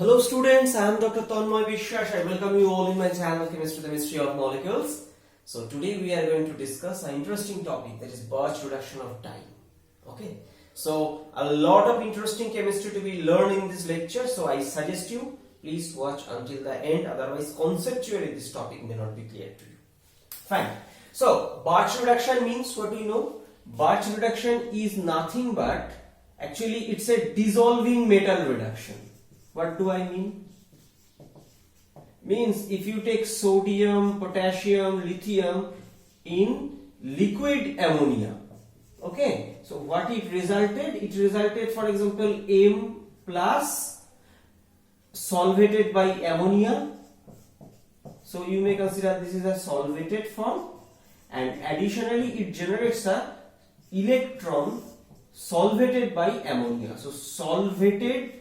Hello students, I am Dr. Tanmay Vishwash. I welcome you all in my channel Chemistry, the Mystery of Molecules. So today we are going to discuss an interesting topic, that is Birch reduction of dye. Okay, so a lot of interesting chemistry to be learned in this lecture, so I suggest you please watch until the end, otherwise conceptually this topic may not be clear to you. Fine. So Birch reduction means, what do you know? Birch reduction is nothing but, actually it's a dissolving metal reduction. What do I mean? Means if you take sodium, potassium, lithium in liquid ammonia, okay, so what it resulted? It resulted, for example, M plus solvated by ammonia. So you may consider this is a solvated form, and additionally it generates a electron solvated by ammonia. So solvated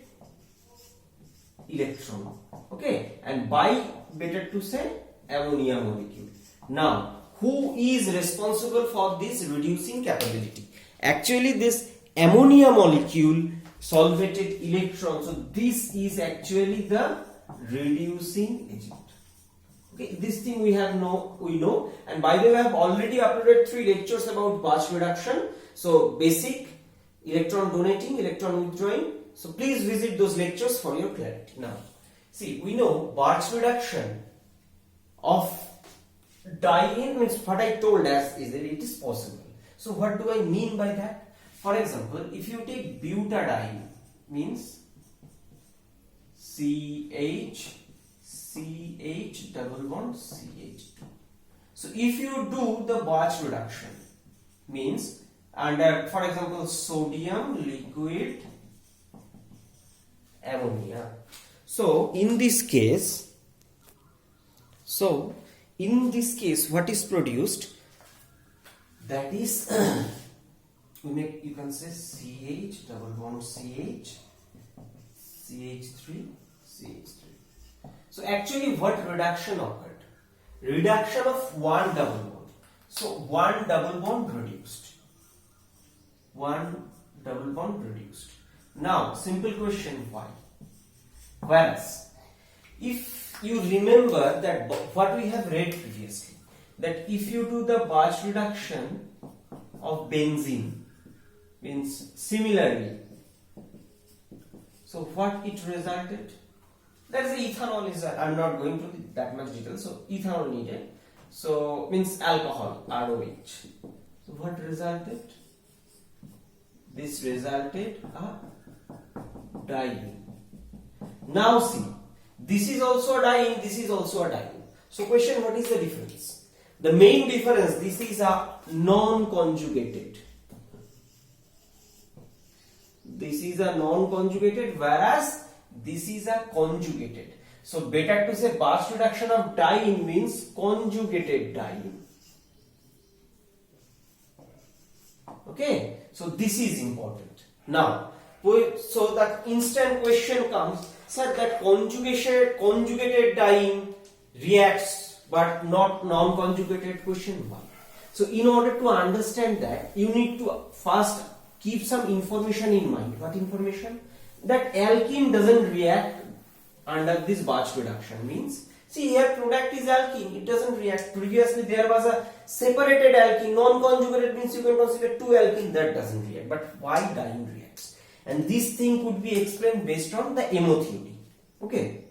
electron, okay, and by, better to say, ammonia molecule. Now who is responsible for this reducing capability? Actually this ammonia molecule solvated electron, so this is actually the reducing agent. Okay, this thing we know, and by the way I have already uploaded 3 lectures about Birch reduction. So basic, electron donating, electron withdrawing. So please visit those lectures for your clarity. Now, see, we know Birch reduction of diene means what I told us is that it is possible. So what do I mean by that? For example, if you take butadiene, means CH double bond CH2. So if you do the Birch reduction, means under, for example, sodium liquid ammonia. So in this case, what is produced? That is you can say CH double bond CH, CH3, CH3. So actually what reduction occurred? Reduction of one double bond. So one double bond reduced. One double bond reduced. Now, simple question, why? Whereas, if you remember that what we have read previously, that if you do the Birch reduction of benzene, means similarly, so what it resulted? That is ethanol is, I am not going to that much detail, so ethanol needed, so means alcohol, ROH. So what resulted? This resulted a diene. Now see, this is also a diene, this is also a diene. So question, what is the difference? The main difference, this is a non-conjugated. This is a non-conjugated, whereas this is a conjugated. So better to say Birch reduction of diene means conjugated diene. Okay, so this is important. Now, so the instant question comes, sir, that conjugated diene reacts but not non-conjugated, question 1. So in order to understand that, you need to first keep some information in mind. What information? That alkene doesn't react under this Birch reduction. Means, see here product is alkene, it doesn't react. Previously there was a separated alkene, non-conjugated means you can consider 2 alkene, that doesn't react. But why diene reacts? And this thing could be explained based on the MO theory. Okay,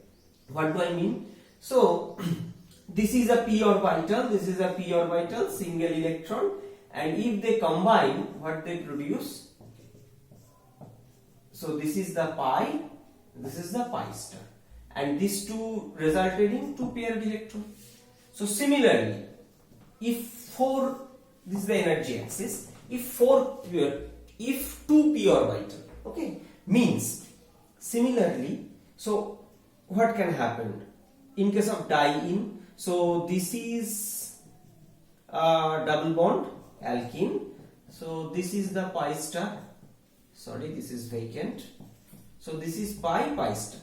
what do I mean? So this is a p orbital, this is a p orbital, single electron, and if they combine, what they produce? So this is the pi, this is the pi star, and these two resulted in 2 paired electrons. So similarly, if this is the energy axis, if 2 p orbital, okay, means similarly, so what can happen in case of diene? So this is double bond alkene, so this is the pi star, sorry, this is vacant, so this is pi star,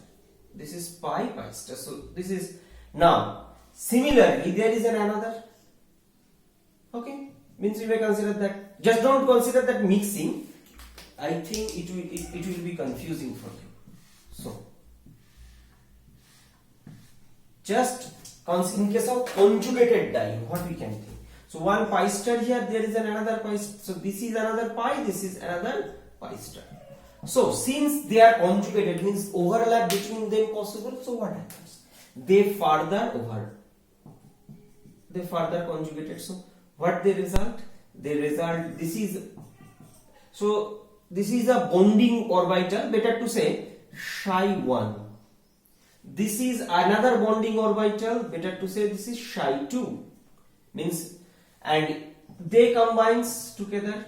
this is pi star, so this is, now similarly there is another, okay, means you may consider that, just don't consider that mixing, I think it will be confusing for you. So Just in case of conjugated pi, what we can think. So one pi star here, there is another pi star. So this is another pi, this is another pi star. So since they are conjugated, means overlap between them possible. So what happens? They further conjugated. So what they result? They result. This is a bonding orbital. Better to say Psi1. This is another bonding orbital. Better to say this is Psi2. Means, and they combines together.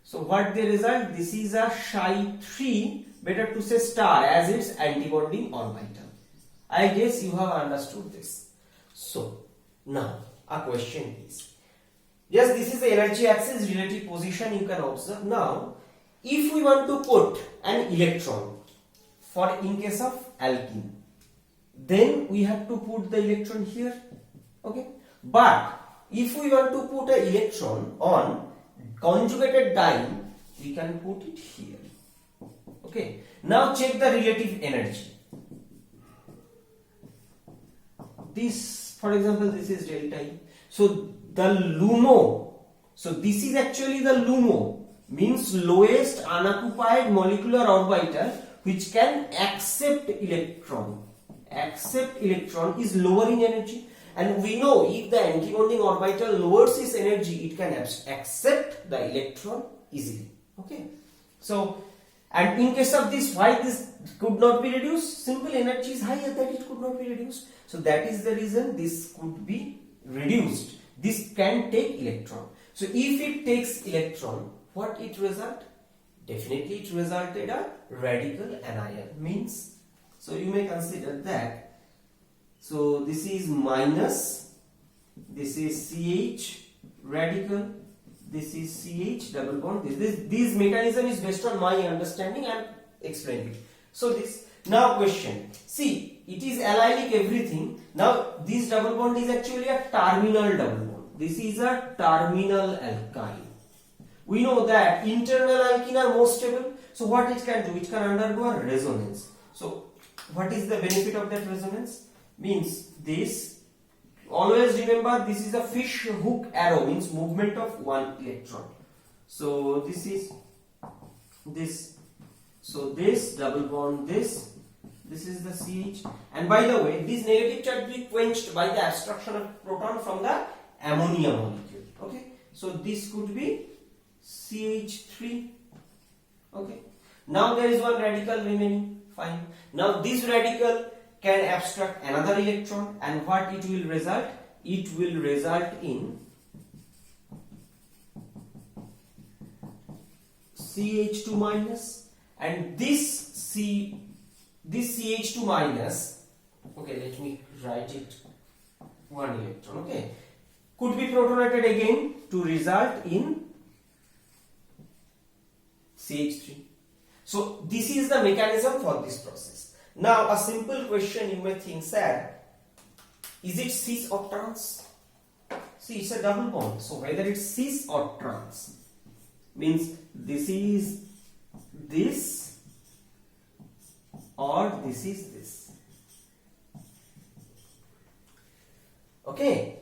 So what they result? This is a Psi3. Better to say star as its antibonding orbital. I guess you have understood this. So now a question is. Yes, this is the energy axis relative position you can observe. Now, if we want to put an electron for in case of alkene, then we have to put the electron here. Okay. But if we want to put an electron on conjugated diene, we can put it here. Okay. Now check the relative energy. This, for example, this is delta E. So the LUMO, so this is actually the LUMO, means lowest unoccupied molecular orbital which can accept electron. Accept electron is lower in energy, and we know if the antibonding orbital lowers its energy, it can accept the electron easily. Okay. So, and in case of this, why this could not be reduced? Simple, energy is higher, that it could not be reduced. So that is the reason this could be reduced. This can take electron. So if it takes electron, what it result? Definitely it resulted a radical anion. Means, so you may consider that. So this is minus, this is CH radical, this is CH double bond. This mechanism is based on my understanding and explaining it. So this, now question. See, it is allylic everything. Now this double bond is actually a terminal double bond. This is a terminal alkyne. We know that internal alkene are more stable. So what it can do? It can undergo a resonance. So what is the benefit of that resonance? Means this, always remember this is a fish hook arrow, means movement of one electron. So this is this. So this double bond, this is the CH. And by the way, this negative charge will be quenched by the abstraction of proton from the ammonia molecule. Okay. So this could be CH3. Okay. Now there is one radical remaining. Fine. Now this radical can abstract another electron, and what it will result? It will result in CH2 minus, and this CH2 minus, okay, let me write it, one electron, okay, could be protonated again to result in CH3. So this is the mechanism for this process. Now a simple question you may think, sir, is it cis or trans? See, it's a double bond. So whether it's cis or trans, means this is this or this is this. Okay.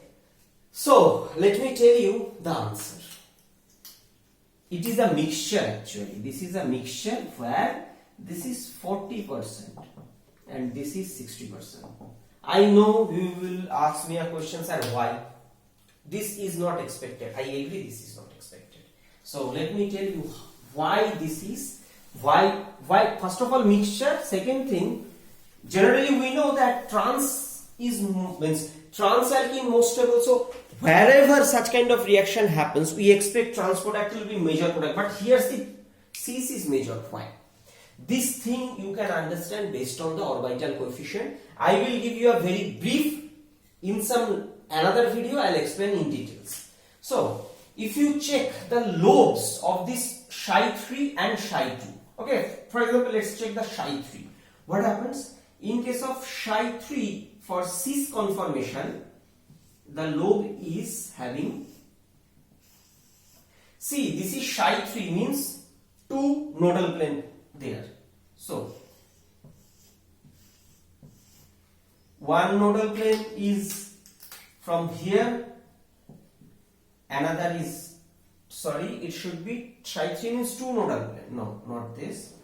So let me tell you the answer. It is a mixture actually. This is a mixture where this is 40% and this is 60%. I know you will ask me a question, sir, why? This is not expected. I agree, this is not expected. So let me tell you why this is. Why? First of all, mixture. Second thing, generally we know that trans is means trans alkene most stable. So wherever such kind of reaction happens, we expect trans product will be major product. But here's the cis is major. Why? This thing you can understand based on the orbital coefficient. I will give you a very brief in some another video. I'll explain in details. So if you check the lobes of this Psi3 and Psi2, okay, for example, let's check the Psi3. What happens in case of Psi3 for cis conformation? The lobe is having, see, this is Psi3 means two nodal plane there. So one nodal plane is from here, another is, sorry, it should be Psi3 means two nodal plane. No, not this.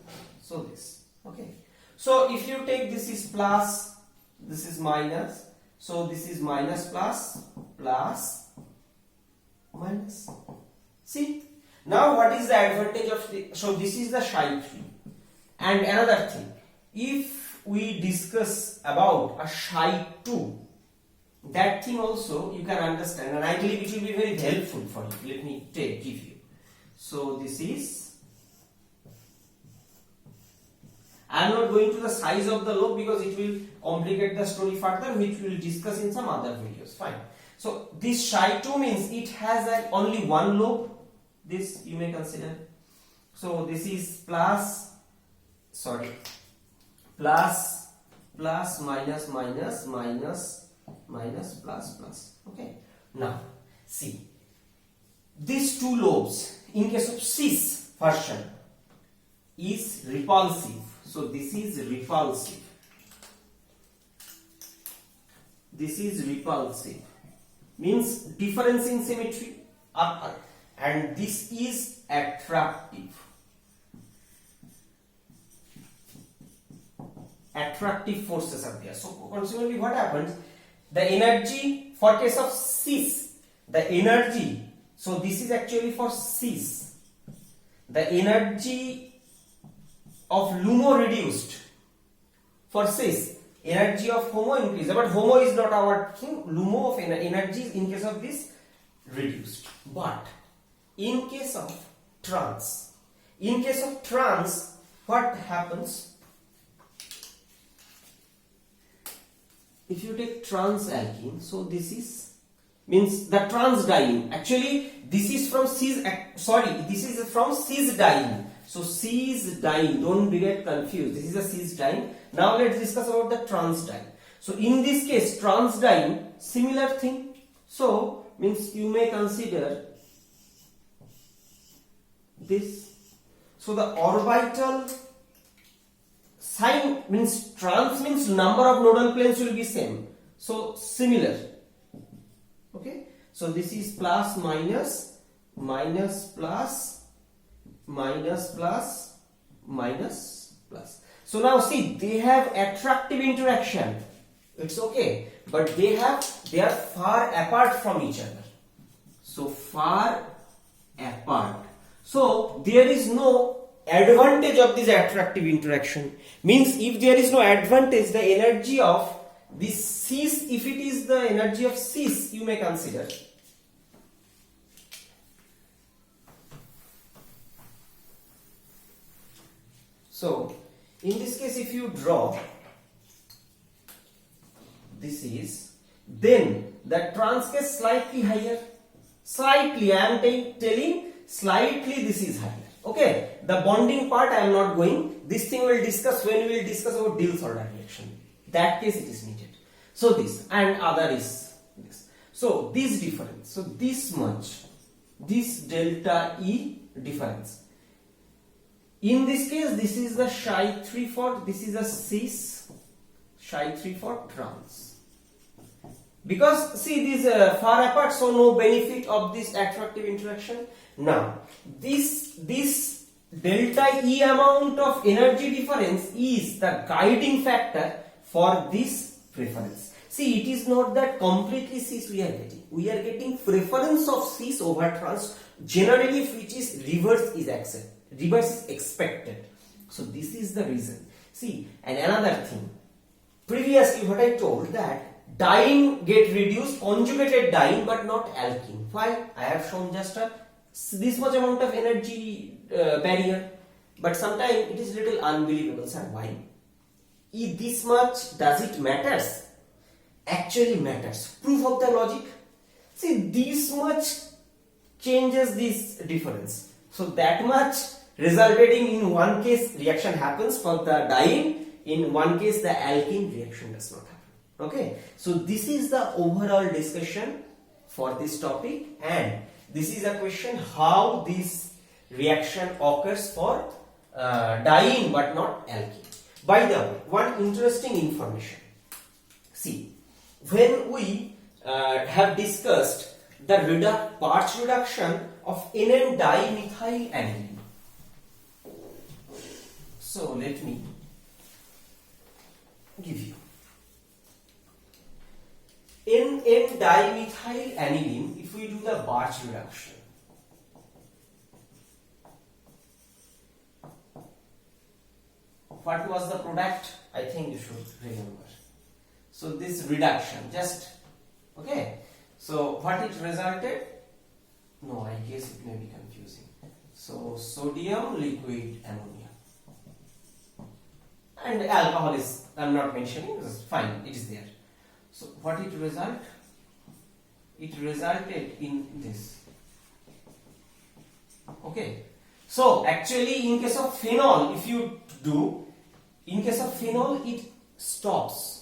So this. Okay. So if you take this is plus, this is minus. So this is minus plus, plus, minus. See? Now what is the advantage of the, so this is the Psi3. And another thing, if we discuss about a Psi2, that thing also you can understand, and I believe it will be very helpful for you. Let me give you. So this is, I am not going to the size of the lobe because it will complicate the story further, which we will discuss in some other videos. Fine. So this Psi2 means it has only one lobe. This you may consider. So this is plus, sorry, plus, plus, minus, minus, minus, minus, plus, plus. Okay. Now see, these two lobes in case of cis version is repulsive. So this is repulsive. This is repulsive. Means difference in symmetry. And this is attractive. Attractive forces are there. So consequently what happens? The energy for case of cis, the energy, so this is actually for cis. The energy of LUMO reduced. For cis, energy of HOMO increased. But HOMO is not our thing. LUMO of energy in case of this reduced. But in case of trans, what happens? If you take trans alkene, so this is means the trans diene. Actually, this is from cis. Sorry, this is from cis diene. So cis diene. Don't get confused. This is a cis diene. Now let's discuss about the trans diene. So in this case, trans diene, similar thing. So means you may consider this. So the orbital sign means trans means number of nodal planes will be same. So similar. Okay. So this is plus minus, minus plus, minus plus, minus plus. So now see, they have attractive interaction. It's okay, but they are far apart from each other. So far apart. So there is no advantage of this attractive interaction. Means if there is no advantage, the energy of this cis, if it is the energy of cis, you may consider. So in this case, if you draw, this is, then the trans case slightly higher. Slightly, I am telling slightly this is higher. Okay, the bonding part I am not going. This thing we will discuss when we will discuss about Diels-Alder reaction. That case it is needed. So this and other is this. So this difference. So this much, this delta E difference. In this case, this is the Psi3 for, this is a cis, Psi3 for trans. Because see these far apart, so no benefit of this attractive interaction. Now this delta E amount of energy difference is the guiding factor for this preference. See, it is not that completely cis we are getting. We are getting preference of cis over trans, generally which is reverse is accepted. Reverse is expected. So this is the reason. See, and another thing. Previously what I told that diene get reduced, conjugated diene but not alkene. Why? I have shown just this much amount of energy barrier. But sometimes it is little unbelievable. Sir, why? If this much, does it matters? Actually matters. Proof of the logic. See, this much changes this difference. So that much resulting in one case reaction happens for the diene, in one case the alkene reaction does not happen. Okay, so this is the overall discussion for this topic, and this is a question how this reaction occurs for diene but not alkene. By the way, one interesting information. See, when we have discussed the parts reduction of NN dimethyl aniline. So let me give you NN dimethyl aniline. If we do the Barch reduction, what was the product? I think you should remember. So this reduction, just okay. So what it resulted? No, I guess it may be confusing. So sodium liquid ammonia and alcohol is, I am not mentioning, it's fine, it is there. So what it result? It resulted in this. Okay. So actually in case of phenol, if you do, in case of phenol it stops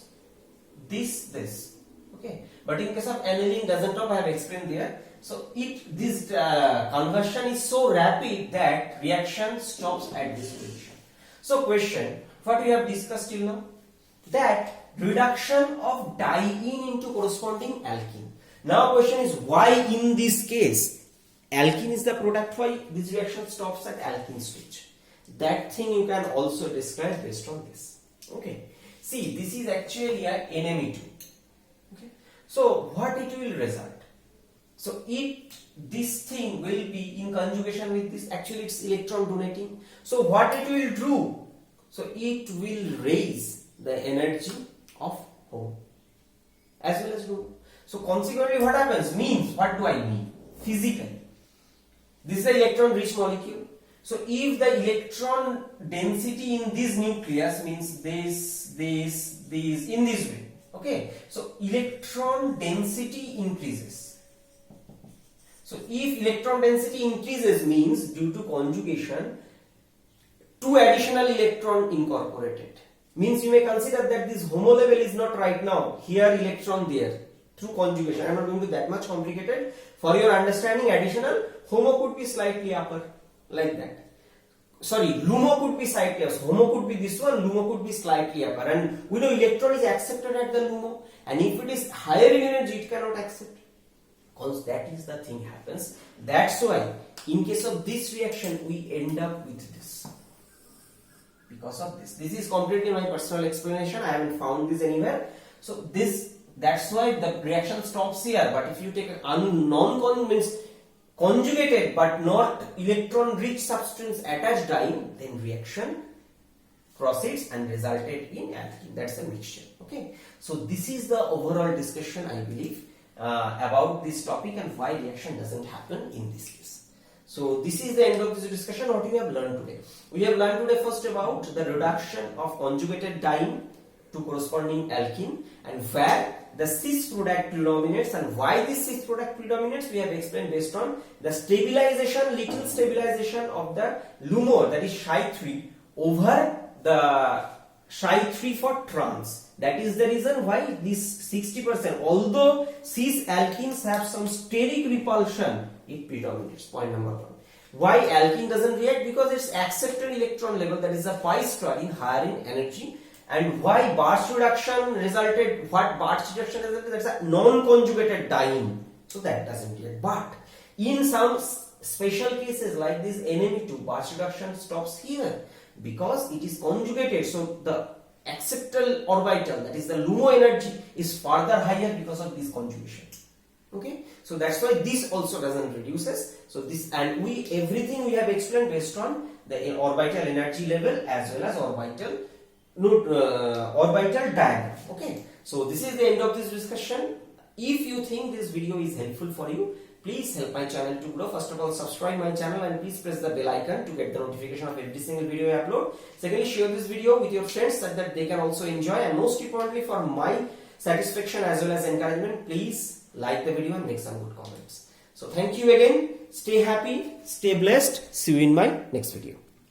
this. Okay. But in case of aniline doesn't stop, I have explained there. So this conversion is so rapid that reaction stops at this position. So question, what we have discussed till now? That reduction of diene into corresponding alkene. Now question is, why in this case alkene is the product, why this reaction stops at alkene stage? That thing you can also describe based on this. Okay. See, this is actually a NME2. Okay. So what it will result? So this thing will be in conjugation with this, actually it's electron donating. So what it will do? So it will raise the energy of home as well as room. So consequently what happens? Means, what do I mean? Physically, this is the electron rich molecule. So if the electron density in this nucleus means this in this way, okay, so electron density increases. So if electron density increases means due to conjugation, 2 additional electron incorporated. Means you may consider that this HOMO level is not right now, here electron there, through conjugation. I am not going to be that much complicated. For your understanding, additional HOMO could be slightly upper, like that. Sorry, LUMO could be slightly upper, HOMO could be this one, LUMO could be slightly upper. And we know electron is accepted at the LUMO, and if it is higher in energy, it cannot accept. Because that is the thing happens. That's why in case of this reaction, we end up with this. Because of this. This is completely my personal explanation. I haven't found this anywhere. So that's why the reaction stops here. But if you take a conjugated but not electron rich substance attached diene, then reaction proceeds and resulted in alkene. That's a mixture. Okay. So this is the overall discussion, I believe, about this topic and why reaction doesn't happen in this case. So this is the end of this discussion. What we have learned today? We have learned today first about the reduction of conjugated diene to corresponding alkene, and where the cis product predominates, and why this cis product predominates we have explained based on the stabilization, little stabilization of the LUMO, that is Psi3 over the Psi3 for trans. That is the reason why this 60%, although cis alkenes have some steric repulsion, it predominates. Point number 1. Why alkene doesn't react? Because its accepted electron level, that is a pi star, in higher in energy. And why Barch reduction resulted? What Barch reduction resulted? That's a non-conjugated diene, so that doesn't react. But in some special cases like this NME2, Barch reduction stops here because it is conjugated. So the acceptal orbital, that is the LUMO energy, is further higher because of this conjugation. Okay, so that's why this also doesn't reduces. So this, and everything we have explained based on the orbital energy level as well as orbital diagram. Okay, so this is the end of this discussion. If you think this video is helpful for you, please help my channel to grow. First of all, subscribe my channel and please press the bell icon to get the notification of every single video I upload. Secondly, share this video with your friends so that they can also enjoy, and most importantly for my satisfaction as well as encouragement, please like the video and make some good comments. So thank you again. Stay happy, stay blessed. See you in my next video.